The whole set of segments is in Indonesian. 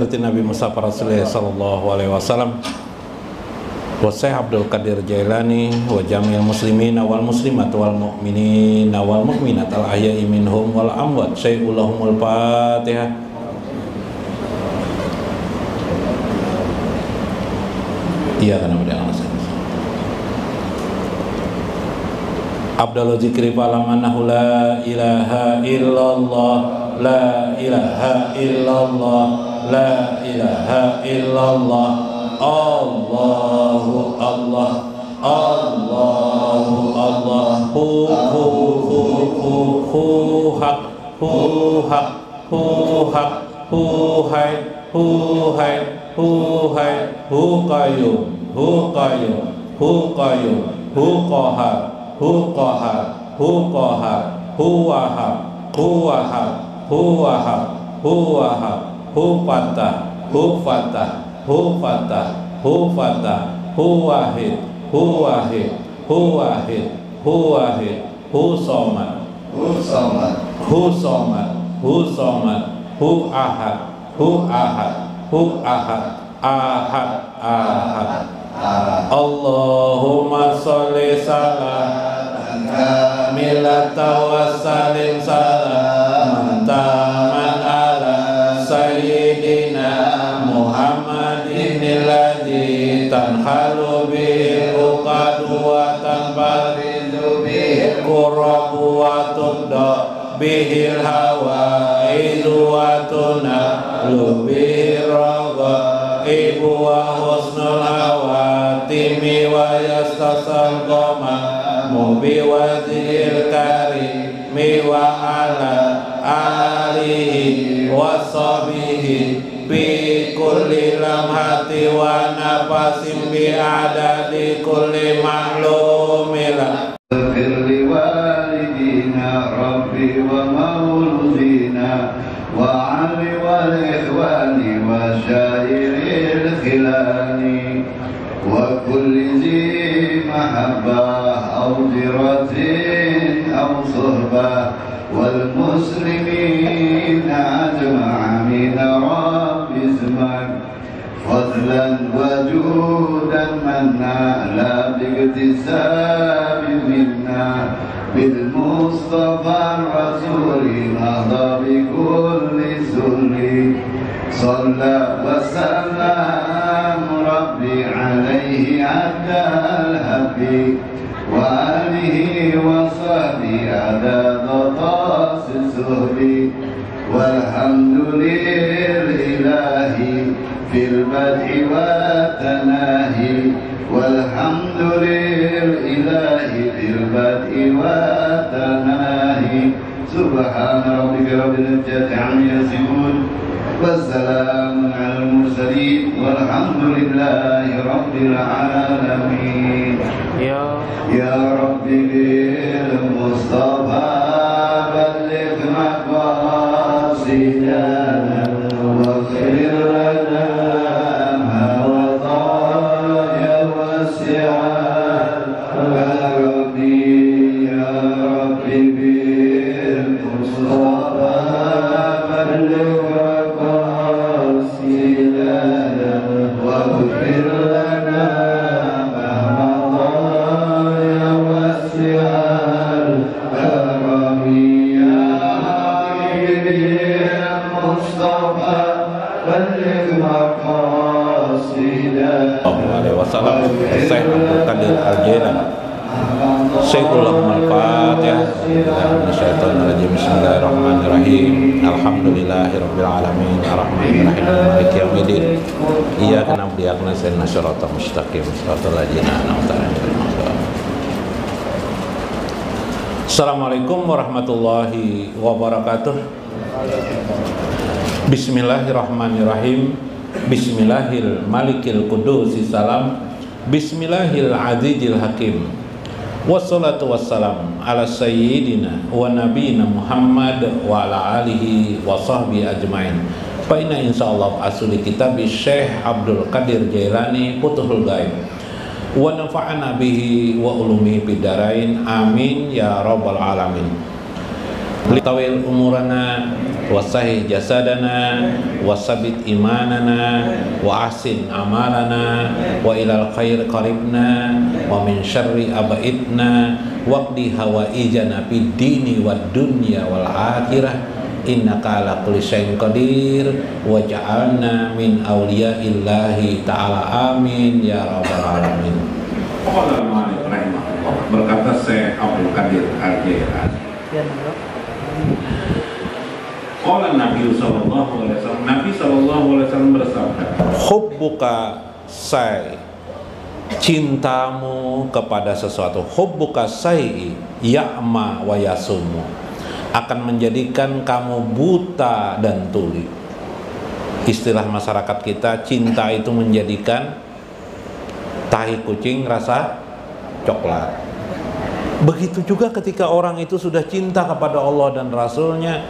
hadratin Nabi Mustafa Rasulullah sallallahu alaihi wasallam wa Syekh Abdul Qadir Jailani wa jami'il muslimin wal muslimat wal mu'minin wal mu'minat al ahya'i minhum wal amwat. Syai'ullahumul Fatihah. Iya kan udah Allah. Abdul zikri falamanahu la ilaha illallah, la ilaha illallah, la ilaha illallah. Allahu Allah, Allahu Allah. Hu hak, hu hak, hu hak, hu hai, hu hai, hu hai, hu qayyum, hu qayyum, hu qayyum, hu qahar, hu qahar, hu qahar, hu wahab, hu wahab, hu wahab, hu wahab, hu fatah, hu fatah, hu fatah, hu fatah, hu wahid, hu wahid, hu wahid, hu wahid, hu somad, hu somad, hu somad, hu somad, hu ahad, hu ahad, hu ahad, ahad, ahad. Allahumma sholli salaman kamilatan wa sallim salaman taman ala sayyidina Muhammadin alladzi tanhalu bihi uqadu wa tanfaridu bihi qurabu wa tubda bihi hawaidu wa tunalu bihi ibu wa husnul hawatimi wa yastasal qama mubi wa zil karimi wa ala alihi wa sahbihi bi kulli lamhati wa nafasim bi adadi kulli ma'lumila firli walidina rabbi wa mauludina wa ali wal ikhwani wa syairil khilani wa kulli zi mahabbah aw diratin aw suhbah wal muslimin ajma'a min rabbi zaman fadlan wa judan manna la bigtisabi minna bil mustafa rasulil hadha bi kulli sulli salla wa sallam rabbi alaihi adal habib wa alihi wa sahbihi adad tasis suhbi walhamdulillahi fil bad'i wa tanahi walhamdulillahi fil bad'i wa tanahi subhana rabbika rabbil izzati amma yasifun wassalamun alal mursalin walhamdulillahi rabbil alamin. Ya Rabbi bil Mustafa balligh maqasidana waghfir lana ma wadaya wasi'an ya Rabbi bil Mustafa balligh maqasidana waghfir lana Wassalamu Syekh Abdul Qadir Al-Jailani. Syai'ullahumul Fatihah. Bismillahirrahmanirrahim. Alhamdulillahirabbil alamin arrahmanir rahim maliki yaumiddin. Iyyaka na'budu wa iyyaka nasta'in shiratal mustaqim shiratal ladzina an'amta 'alaihim. Assalamualaikum warahmatullahi wabarakatuh. Bismillahirrahmanirrahim. Bismillahil malikil kudusi salam. Bismillahil azizil hakim. Wassalatu wassalam ala sayyidina wa nabiyina Muhammad wa ala alihi wa sahbihi ajmain. Fa inna insyaallah asuli kitab Syekh Abdul Qadir Jailani Futuhul Ghaib wa nafa'ana bihi wa ulumi bidarain amin ya rabbal alamin. Litawil umurana wasahih jasadana wasabit imanana wa ahsin amalana wa ilal khair qaribna wa min syarri abaidna waqdi hawaijana fid dini wad dunya wal akhirah innaka ala kulli syai'in qadir wa ja'alna min awliyaillahi ta'ala amin ya rabbal alamin. Qala Malik rahimahullah, berkata Syekh Abdul Qadir Al-Jailani, qala Nabi sallallahu alaihi wasallam, Nabi sallallahu alaihi wasallam bersabda, hubbuka say, cintamu kepada sesuatu, hubbuka say ya'ma wa yasumu, akan menjadikan kamu buta dan tuli. Istilah masyarakat kita, cinta itu menjadikan tahi kucing rasa coklat. Begitu juga ketika orang itu sudah cinta kepada Allah dan Rasulnya,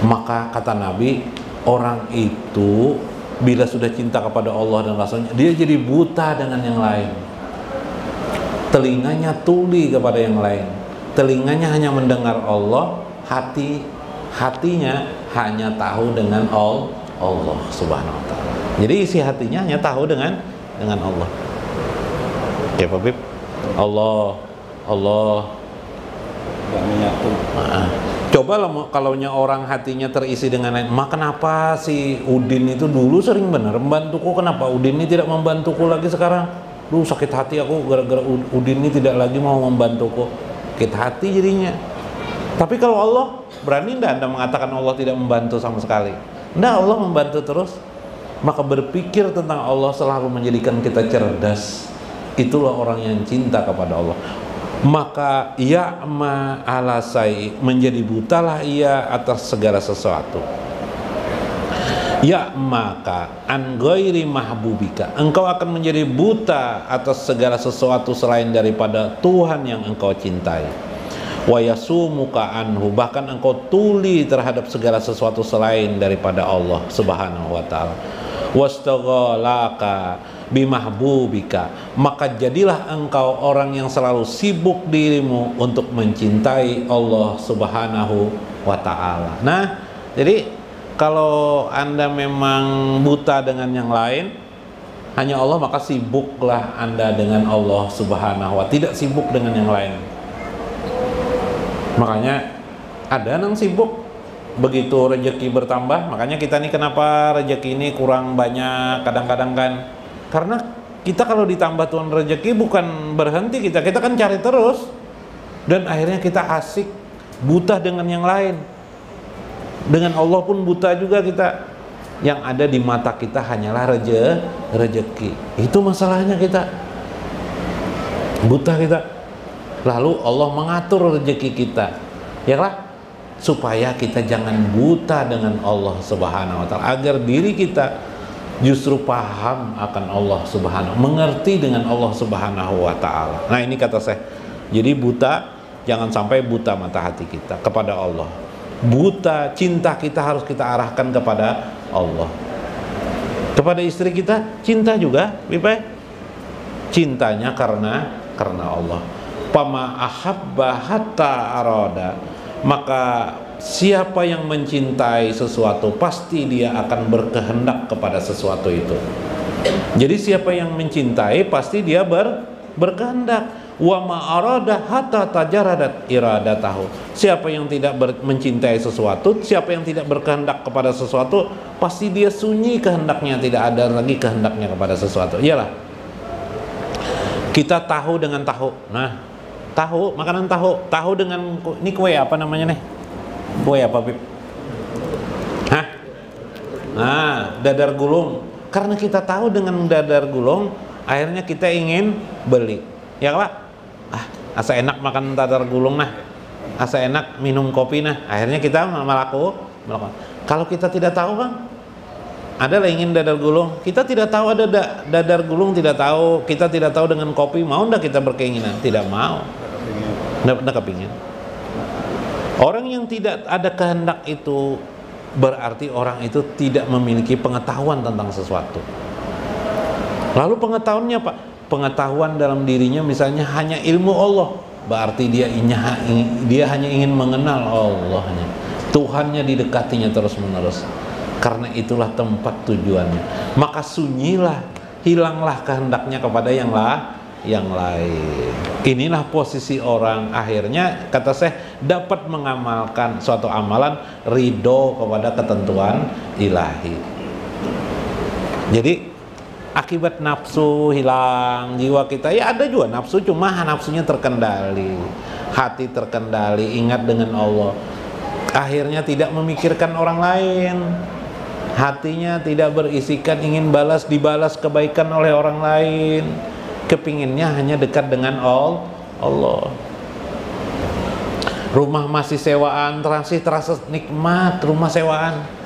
maka kata Nabi, orang itu bila sudah cinta kepada Allah dan Rasulnya, dia jadi buta dengan yang lain. Telinganya tuli kepada yang lain. Telinganya hanya mendengar Allah, hatinya hanya tahu dengan Allah Subhanahu wa ta'ala. Jadi isi hatinya hanya tahu dengan Allah. Ya Pak Bib, Allah nggak menyatu. Coba kalau orang hatinya terisi dengan lain, kenapa si Udin itu dulu sering benar membantuku, kenapa Udin ini tidak membantuku lagi sekarang? Duh, sakit hati aku gara-gara Udin ini tidak lagi mau membantuku. Sakit hati jadinya. Tapi kalau Allah, berani enggak Anda mengatakan Allah tidak membantu sama sekali? Enggak, Allah membantu terus. Maka berpikir tentang Allah selalu menjadikan kita cerdas. Itulah orang yang cinta kepada Allah. Maka ya'ma ala sai, menjadi butalah ia atas segala sesuatu. Ya'maka an ghairi mahbubika, engkau akan menjadi buta atas segala sesuatu selain daripada Tuhan yang engkau cintai. Wa yasumuka anhu, bahkan engkau tuli terhadap segala sesuatu selain daripada Allah Subhanahu wa ta'ala. Wastaghalaka bimahbubika, maka jadilah engkau orang yang selalu sibuk dirimu untuk mencintai Allah Subhanahu wa ta'ala. Nah, jadi kalau Anda memang buta dengan yang lain, hanya Allah, maka sibuklah Anda dengan Allah Subhanahu wa ta'ala, tidak sibuk dengan yang lain. Makanya ada yang sibuk, begitu rezeki bertambah, makanya kita nih kenapa rezeki ini kurang banyak kadang-kadang kan, karena kita kalau ditambah Tuhan rezeki bukan berhenti, kita kan cari terus, dan akhirnya kita asik buta dengan yang lain, dengan Allah pun buta juga kita, yang ada di mata kita hanyalah rezeki. Itu masalahnya, kita buta kita, lalu Allah mengatur rezeki kita, ya lah, supaya kita jangan buta dengan Allah Subhanahu wa ta'ala, agar diri kita justru paham akan Allah Subhanahu, mengerti dengan Allah Subhanahu wa ta'ala. Nah, ini kata saya, jadi buta, jangan sampai buta mata hati kita kepada Allah. Buta cinta kita harus kita arahkan kepada Allah. Kepada istri kita cinta juga, Bipai, cintanya karena Allah. Pama ahabba hatta arada, maka siapa yang mencintai sesuatu pasti dia akan berkehendak kepada sesuatu itu. Jadi siapa yang mencintai pasti dia berkehendak. Wa ma arada hatta tajaradat iradatahu, siapa yang tidak mencintai sesuatu, siapa yang tidak berkehendak kepada sesuatu, pasti dia sunyi kehendaknya, tidak ada lagi kehendaknya kepada sesuatu. Iyalah, kita tahu dengan tahu. Nah, tahu, makanan tahu dengan ini kue apa namanya nih? Kue apa, Bib? Hah? Nah, dadar gulung. Karena kita tahu dengan dadar gulung, akhirnya kita ingin beli. Ya, Pak? Asa enak makan dadar gulung nah. Asa enak minum kopi nah. Akhirnya kita melakukan. Kalau kita tidak tahu, Bang, ada lah ingin dadar gulung, kita tidak tahu ada dadar gulung, tidak tahu, kita tidak tahu dengan kopi, mau enggak kita berkeinginan? Tidak mau. Enggak kepingin. Orang yang tidak ada kehendak itu berarti orang itu tidak memiliki pengetahuan tentang sesuatu. Lalu pengetahuannya apa? Pengetahuan dalam dirinya misalnya hanya ilmu Allah. berarti dia hanya ingin mengenal Allahnya, Tuhannya didekatinya terus-menerus. Karena itulah tempat tujuannya. Maka sunyilah, hilanglah kehendaknya kepada yang lain. Inilah posisi orang akhirnya, kata saya, dapat mengamalkan suatu amalan ridho kepada ketentuan ilahi. Jadi akibat nafsu hilang, jiwa kita ya ada juga nafsu, cuma nafsunya terkendali, hati terkendali, ingat dengan Allah. Akhirnya tidak memikirkan orang lain, hatinya tidak berisikan ingin dibalas kebaikan oleh orang lain, kepinginnya hanya dekat dengan Allah. Rumah masih sewaan, terasa nikmat rumah sewaan.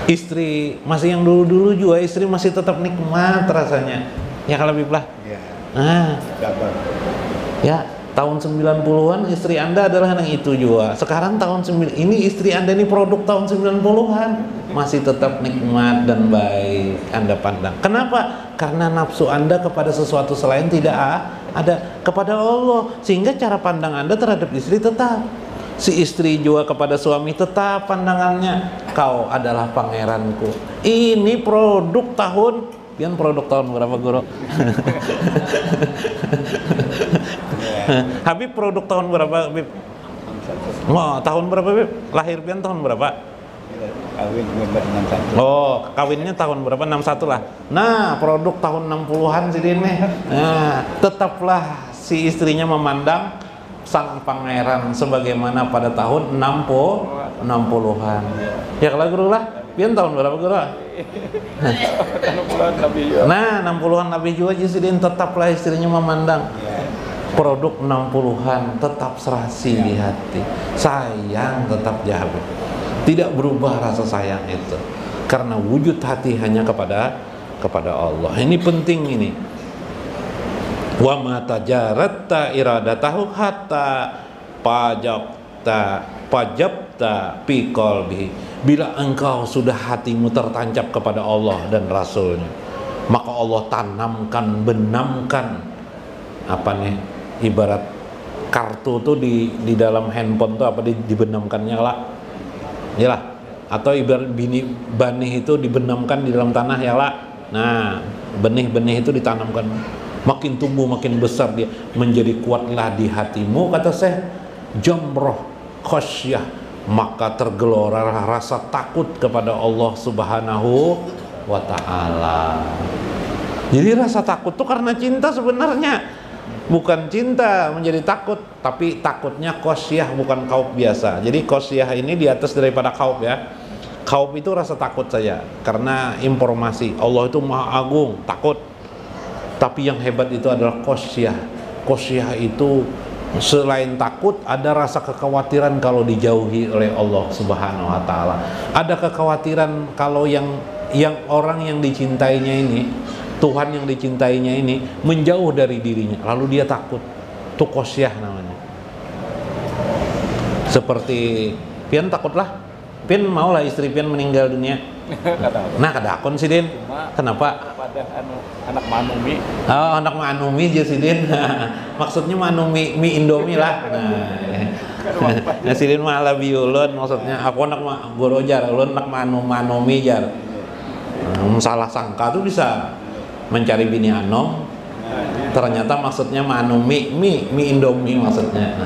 Istri masih yang dulu-dulu juga, istri masih tetap nikmat rasanya. Ya kalau Biblah. Ya, tahun 90-an istri Anda adalah yang itu juga. Sekarang ini istri Anda ini produk tahun 90-an, masih tetap nikmat dan baik Anda pandang. Kenapa? Karena nafsu Anda kepada sesuatu selain tidak ada, kepada Allah. Sehingga cara pandang Anda terhadap istri tetap. Si istri juga kepada suami tetap pandangannya, kau adalah pangeranku. Ini produk tahun berapa, Guru? Habib produk tahun berapa, Habib? Tahun berapa, Habib? Lahir pian tahun berapa? Kawin 61. Kawinnya tahun berapa? 61 lah. Nah, produk tahun 60-an sih ini. Nah, tetaplah si istrinya memandang sang pangeran sebagaimana pada tahun 60-an. Ya kalau Guru lah, pian tahun berapa, Guru? 60-an lebih juga. Nah, 60-an lebih juga Jisidin, tetaplah istrinya memandang produk 60-an, tetap serasi di hati. Sayang tetap jahat. Tidak berubah rasa sayang itu. Karena wujud hati hanya kepada Allah. Ini penting ini. Wa ma tajaratta iradatahu hatta pajabta fi qalbi. Bila engkau sudah hatimu tertancap kepada Allah dan Rasulnya, maka Allah benamkan ibarat kartu tuh di dalam handphone tuh dibenamkannya lah. Yalah. Atau ibarat benih itu dibenamkan di dalam tanah ya lah. Nah, benih-benih itu ditanamkan. Makin tumbuh makin besar dia, menjadi kuatlah di hatimu, kata Syekh, jamroh khasyah, maka tergelora rasa takut kepada Allah Subhanahu wa ta'ala. Jadi rasa takut itu karena cinta sebenarnya, bukan cinta menjadi takut, tapi takutnya khasyah, bukan khauf biasa. Jadi khasyah ini di atas daripada khauf ya. Khauf itu rasa takut saja karena informasi Allah itu Maha Agung, takut. Tapi yang hebat itu adalah khosyah. Khosyah itu selain takut, ada rasa kekhawatiran kalau dijauhi oleh Allah Subhanahu wa ta'ala. Ada kekhawatiran kalau yang orang yang dicintainya ini, Tuhan yang dicintainya ini menjauh dari dirinya, lalu dia takut. Itu khosyah namanya. Seperti pian takutlah, pian maulah istri pian meninggal dunia. Nah, kadakon sih Din. Kenapa? Pada anak manumi. Oh, anak manumi aja sih Din. Maksudnya manumi mie Indomie lah. Nah, si Din mah lebih ulun, maksudnya aku anak Guru jar, ulun anak manumi jar. Salah sangka tuh bisa mencari bini anom. Ternyata maksudnya manumi mie Indomie maksudnya.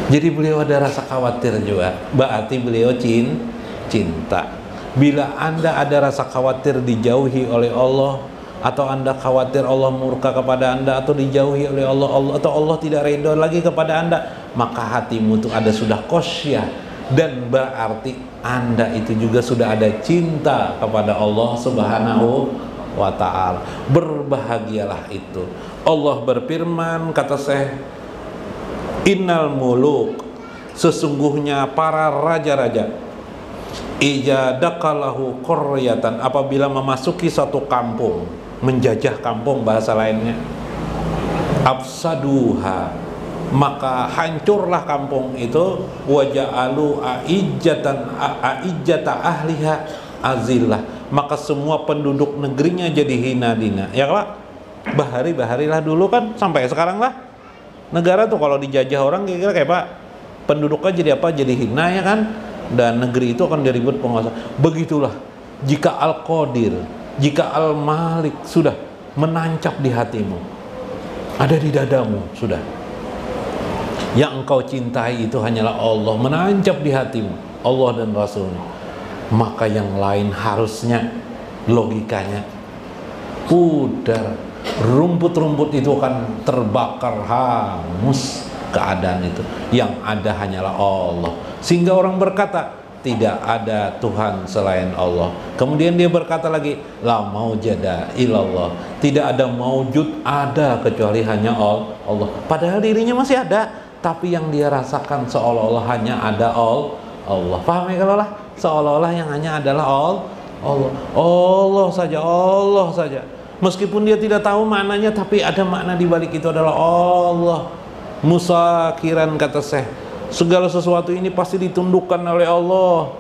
Jadi beliau ada rasa khawatir juga. Berarti beliau cinta. Bila Anda ada rasa khawatir dijauhi oleh Allah, atau Anda khawatir Allah murka kepada Anda, atau dijauhi oleh Allah, atau Allah tidak ridho lagi kepada Anda, maka hatimu itu ada sudah khosyah, dan berarti Anda itu juga sudah ada cinta kepada Allah Subhanahu wa ta'ala. Berbahagialah itu. Allah berfirman, kata Syekh, innal muluk, sesungguhnya para raja-raja, ijadakalahu qaryatan, apabila memasuki satu kampung, menjajah kampung bahasa lainnya, afsaduha, maka hancurlah kampung itu, waja'alu aijata ahliha azillah, maka semua penduduk negerinya jadi hina dina. Ya Pak, baharilah dulu kan, sampai sekarang lah Negara tuh kalau dijajah orang kira-kira kayak Pak, penduduknya jadi apa? Jadi hina ya kan? Dan negeri itu akan diribut penguasa. Begitulah jika Al-Qadir, jika Al-Malik sudah menancap di hatimu, ada di dadamu, sudah. Yang engkau cintai itu hanyalah Allah, menancap di hatimu, Allah dan Rasulnya. Maka yang lain harusnya logikanya pudar, rumput-rumput itu akan terbakar hangus keadaan itu. Yang ada hanyalah Allah. Sehingga orang berkata, tidak ada Tuhan selain Allah. Kemudian dia berkata lagi, la maujada illallah. Tidak ada maujud ada kecuali hanya Allah. Padahal dirinya masih ada, tapi yang dia rasakan seolah-olah hanya ada Allah. Paham ya kalau lah? Seolah-olah yang hanya adalah Allah. Allah saja. Meskipun dia tidak tahu maknanya, tapi ada makna di balik itu adalah Allah. Musakiran, kata Syekh, segala sesuatu ini pasti ditundukkan oleh Allah.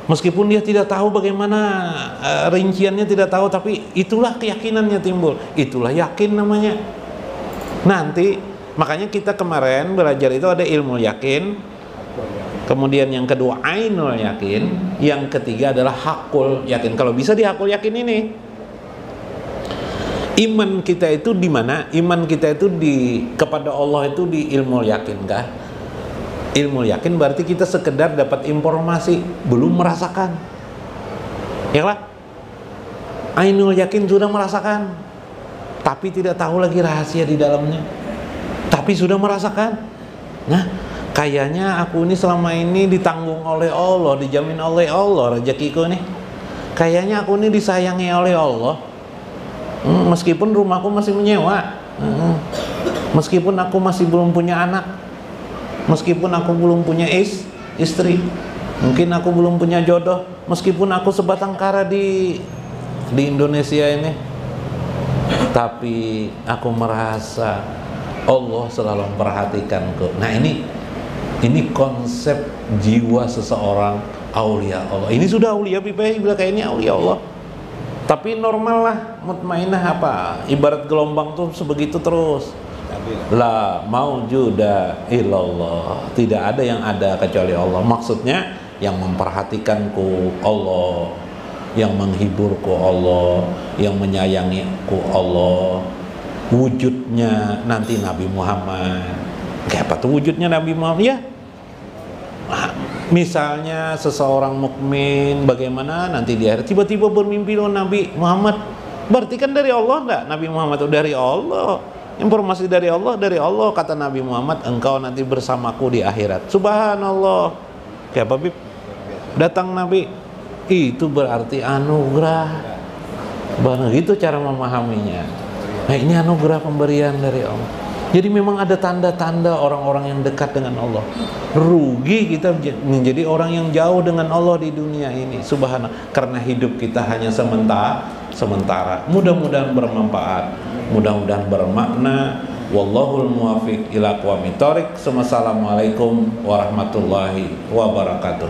Meskipun dia tidak tahu bagaimana rinciannya, tidak tahu, tapi itulah keyakinannya timbul. Itulah yakin namanya. Nanti makanya kita kemarin belajar itu ada ilmu yakin, kemudian yang kedua ainul yakin, yang ketiga adalah hakul yakin. Kalau bisa di hakul yakin ini, iman kita itu di mana? Iman kita itu kepada Allah itu di ilmu yakin kah? Ilmu yakin berarti kita sekedar dapat informasi, belum merasakan. Ya lah? Ainul yakin sudah merasakan, tapi tidak tahu lagi rahasia di dalamnya. Tapi sudah merasakan. Nah, kayaknya aku ini selama ini ditanggung oleh Allah, dijamin oleh Allah rezekiku nih. Kayaknya aku ini disayangi oleh Allah. Meskipun rumahku masih menyewa, meskipun aku masih belum punya anak, meskipun aku belum punya istri, mungkin aku belum punya jodoh, meskipun aku sebatang kara di Indonesia ini, tapi aku merasa Allah selalu memperhatikanku. Nah, ini konsep jiwa seseorang aulia Allah. Ini sudah aulia, Pipai bilang kayak ini aulia Allah. Tapi normal lah, mutmainah apa? Ibarat gelombang tuh sebegitu terus. La maujuda illallah. Tidak ada yang ada kecuali Allah. Maksudnya yang memperhatikanku Allah, yang menghiburku Allah, yang menyayangiku Allah. Wujudnya nanti Nabi Muhammad. Kayak apa tuh wujudnya Nabi Muhammad? Ya, misalnya seseorang mukmin, bagaimana nanti di akhir tiba-tiba bermimpi loh Nabi Muhammad. Berarti kan dari Allah enggak? Nabi Muhammad itu dari Allah. Informasi dari Allah, kata Nabi Muhammad, engkau nanti bersamaku di akhirat. Subhanallah. Kayak apa, Bib? Datang Nabi. Itu berarti anugerah. Begitu cara memahaminya. Nah, ini anugerah pemberian dari Allah. Jadi memang ada tanda-tanda orang-orang yang dekat dengan Allah. Rugi kita menjadi orang yang jauh dengan Allah di dunia ini. Subhanallah. Karena hidup kita hanya sementara. Mudah-mudahan bermanfaat, mudah-mudahan bermakna. Wallahul muwaffiq ila aqwamit thoriq. Wassalamualaikum warahmatullahi wabarakatuh.